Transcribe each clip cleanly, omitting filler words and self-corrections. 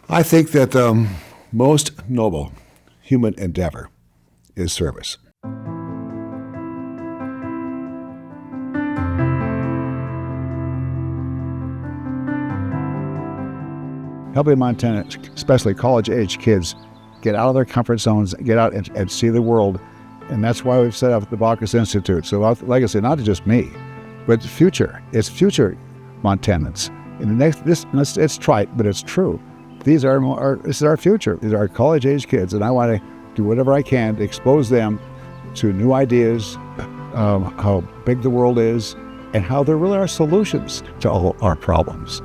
I think that the most noble human endeavor is service. Helping Montana, especially college-age kids, get out of their comfort zones, get out and see the world. And that's why we've set up the Baucus Institute. So our legacy, not just me, but future. It's future Montanans. In the next, it's trite, but it's true. This is our future. These are our college-age kids, and I want to do whatever I can to expose them to new ideas, how big the world is, and how there really are solutions to all our problems.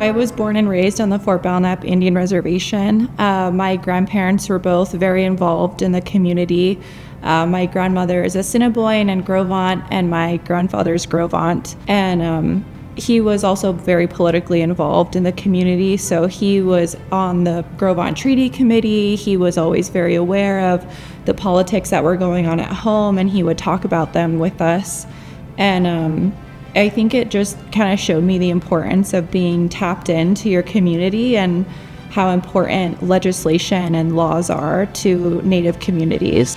I was born and raised on the Fort Belknap Indian Reservation. My grandparents were both very involved in the community. My grandmother is Assiniboine and Gros Ventre, and my grandfather's Gros Ventre. And he was also very politically involved in the community. So he was on the Gros Ventre Treaty Committee. He was always very aware of the politics that were going on at home, and he would talk about them with us. And I think it just kind of showed me the importance of being tapped into your community and how important legislation and laws are to Native communities.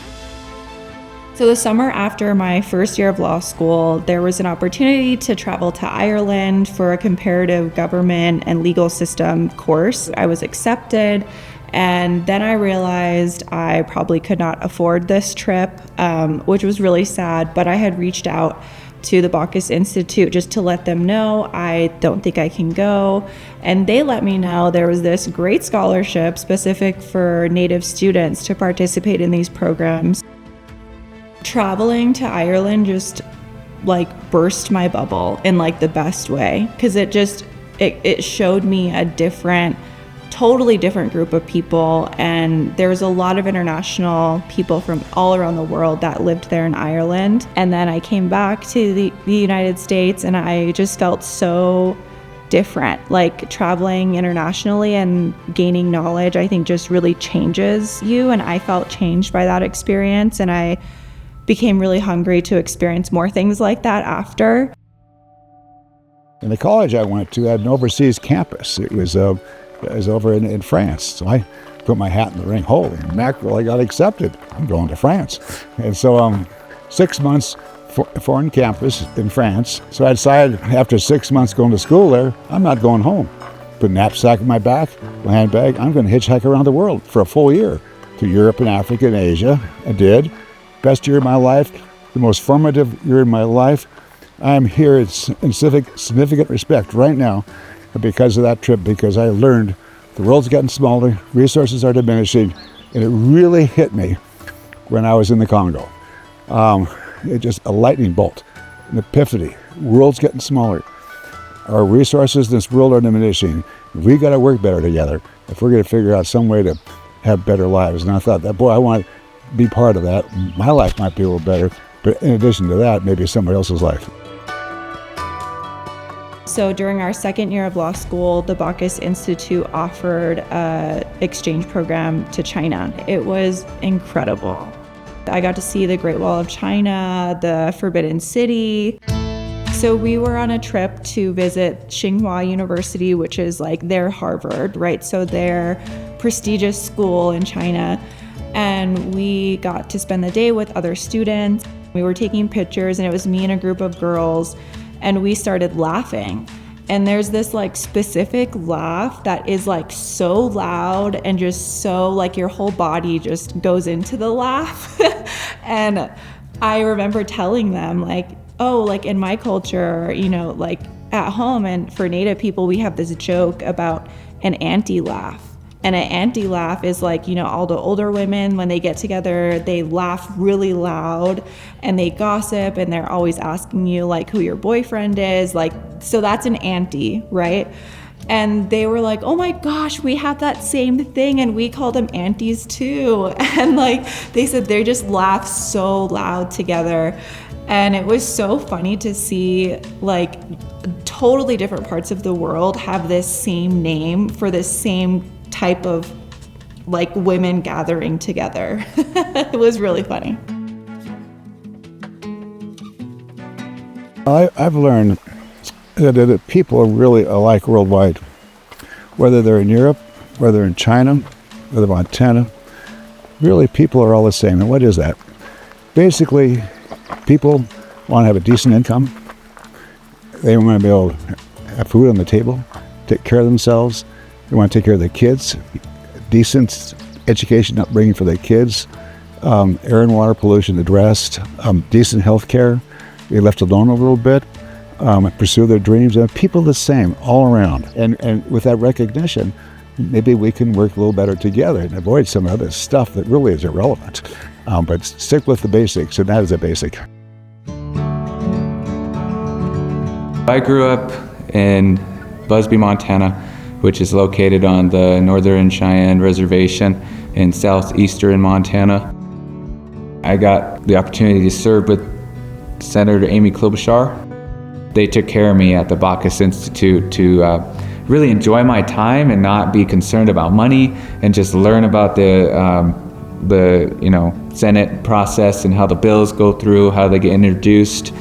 So the summer after my first year of law school, there was an opportunity to travel to Ireland for a comparative government and legal system course. I was accepted, and then I realized I probably could not afford this trip, which was really sad, but I had reached out to the Baucus Institute just to let them know I don't think I can go. And they let me know there was this great scholarship specific for Native students to participate in these programs. Traveling to Ireland just burst my bubble in the best way, because it showed me a totally different group of people, and there was a lot of international people from all around the world that lived there in Ireland. And then I came back to the United States, and I just felt so different. Traveling internationally and gaining knowledge, I think, just really changes you, and I felt changed by that experience, and I became really hungry to experience more things like that after. In the college I went to had an overseas campus. It was over in France. So I put my hat in the ring. Holy mackerel, I got accepted. I'm going to France. And so 6 months foreign campus in France. So I decided after 6 months going to school there, I'm not going home. Put a knapsack in my back, my handbag. I'm going to hitchhike around the world for a full year to Europe and Africa and Asia. I did. Best year of my life, the most formative year of my life. I'm here in significant respect right now because of that trip, because I learned the world's getting smaller, resources are diminishing, and it really hit me when I was in the Congo. It just a lightning bolt, an epiphany. World's getting smaller. Our resources in this world are diminishing. We got to work better together if we're going to figure out some way to have better lives. And I thought that, boy, I want to be part of that. My life might be a little better, but in addition to that, maybe somebody else's life. So during our second year of law school, the Baucus Institute offered an exchange program to China. It was incredible. I got to see the Great Wall of China, the Forbidden City. So we were on a trip to visit Tsinghua University, which is their Harvard, right? So their prestigious school in China. And we got to spend the day with other students. We were taking pictures, and it was me and a group of girls, and we started laughing. And there's this specific laugh that is so loud and just so your whole body just goes into the laugh. And I remember telling them in my culture, at home and for Native people, we have this joke about an auntie laugh. And an auntie laugh is all the older women, when they get together, they laugh really loud and they gossip, and they're always asking you who your boyfriend is. So that's an auntie, right? And they were like, oh my gosh, we have that same thing, and we call them aunties too. And they said they just laugh so loud together. And it was so funny to see totally different parts of the world have this same name for this same type of like women gathering together. It was really funny. I've learned that people are really alike worldwide, whether they're in Europe, whether they're in China, whether Montana. Really, people are all the same. And what is that? Basically, people want to have a decent income. They want to be able to have food on the table, take care of themselves. They want to take care of their kids, decent education, upbringing for their kids, air and water pollution addressed, decent health care, be left alone a little bit, pursue their dreams. People the same all around. And with that recognition, maybe we can work a little better together and avoid some other stuff that really is irrelevant. But stick with the basics, and that is a basic. I grew up in Busby, Montana, which is located on the Northern Cheyenne Reservation in southeastern Montana. I got the opportunity to serve with Senator Amy Klobuchar. They took care of me at the Baucus Institute to really enjoy my time and not be concerned about money, and just learn about the Senate process and how the bills go through, how they get introduced,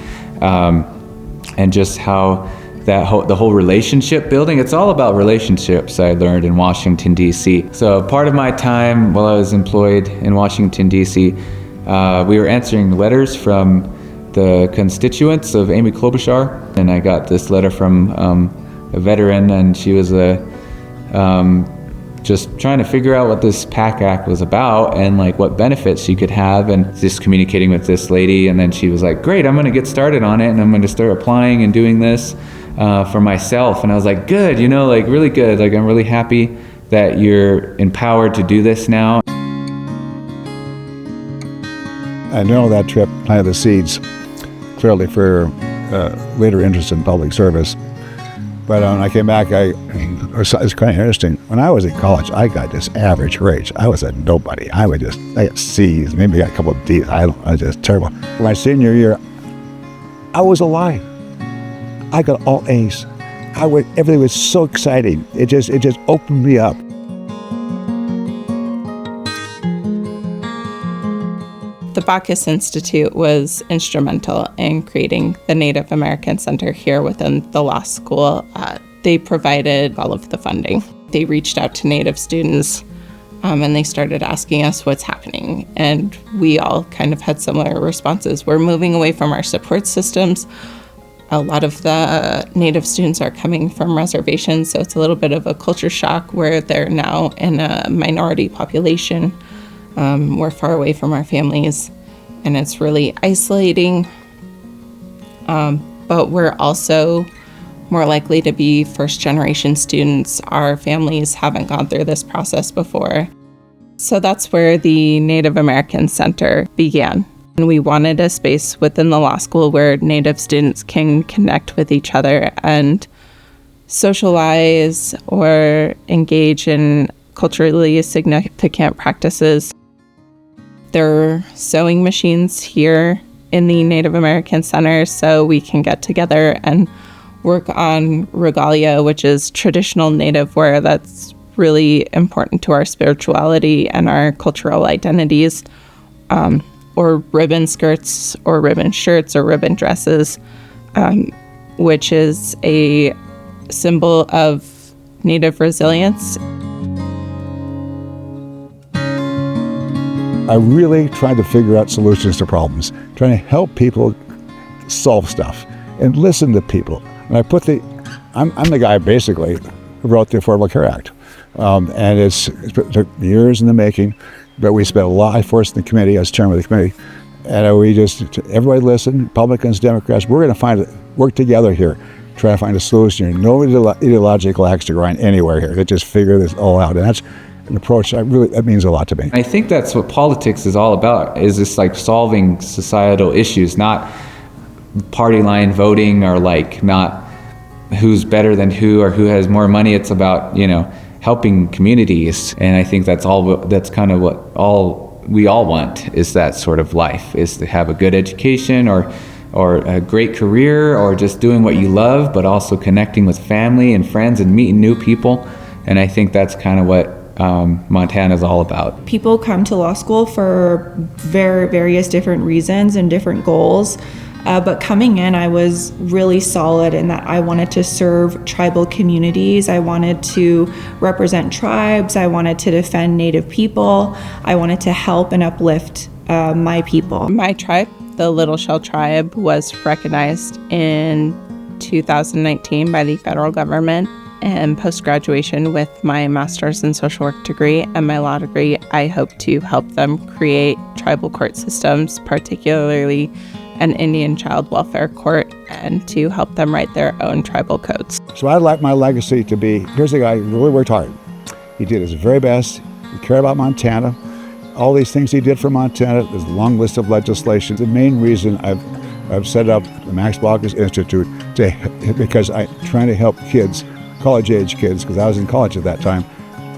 and just how the whole relationship building. It's all about relationships, I learned in Washington, D.C. So part of my time while I was employed in Washington, D.C., we were answering letters from the constituents of Amy Klobuchar, and I got this letter from a veteran, and she was just trying to figure out what this PAC Act was about and like what benefits she could have, and just communicating with this lady. And then she was like, great, I'm going to get started on it, and I'm going to start applying and doing this for myself. And I was like, good, like really good. Like, I'm really happy that you're empowered to do this now. I know that trip planted the seeds clearly for later interest in public service. But when I came back, it was kind of interesting. When I was in college, I got just average grades. I was a nobody. I got C's, maybe got a couple of D's. I was just terrible. My senior year, I was alive. I got all A's. Everything was so exciting. It just opened me up. The Baucus Institute was instrumental in creating the Native American Center here within the law school. They provided all of the funding. They reached out to Native students, and they started asking us what's happening. And we all kind of had similar responses. We're moving away from our support systems. A lot of the Native students are coming from reservations, so it's a little bit of a culture shock where they're now in a minority population. We're far away from our families, and it's really isolating. But we're also more likely to be first-generation students. Our families haven't gone through this process before. So that's where the Native American Center began. And we wanted a space within the law school where Native students can connect with each other and socialize or engage in culturally significant practices. There are sewing machines here in the Native American Center, so we can get together and work on regalia, which is traditional Native wear that's really important to our spirituality and our cultural identities, or ribbon skirts or ribbon shirts or ribbon dresses, which is a symbol of Native resilience. I really tried to figure out solutions to problems, trying to help people solve stuff and listen to people. And I'm the guy basically who wrote the Affordable Care Act. And it took years in the making, but we spent a lot. I forced the committee, I was chairman of the committee, and everybody listened, Republicans, Democrats, we're going to work together here, try to find a solution here. No ideological axe to grind anywhere here. Let's just figure this all out. And that's an approach that means a lot to me. I think that's what politics is all about, is this like solving societal issues, not party line voting or like not who's better than who or who has more money. It's about, helping communities. And I think that's kind of what we all want, is that sort of life, is to have a good education or a great career, or just doing what you love, but also connecting with family and friends and meeting new people. And I think that's kind of what Montana is all about. People come to law school for various different reasons and different goals. But coming in, I was really solid in that I wanted to serve tribal communities. I wanted to represent tribes. I wanted to defend Native people. I wanted to help and uplift my people. My tribe, the Little Shell Tribe, was recognized in 2019 by the federal government. And post-graduation with my master's in social work degree and my law degree, I hope to help them create tribal court systems, particularly an Indian child welfare court, and to help them write their own tribal codes. So I'd like my legacy to be, here's a guy who really worked hard. He did his very best. He cared about Montana. All these things he did for Montana, there's a long list of legislation. The main reason I've set up the Baucus Institute because I'm trying to help kids, college-age kids, because I was in college at that time,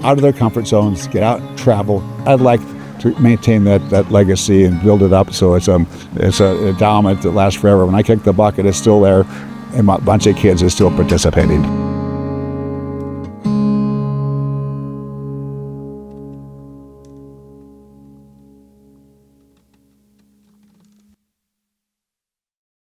out of their comfort zones, get out, travel. I'd like to maintain that legacy and build it up so it's an endowment that lasts forever. When I kick the bucket, it's still there, and a bunch of kids are still participating.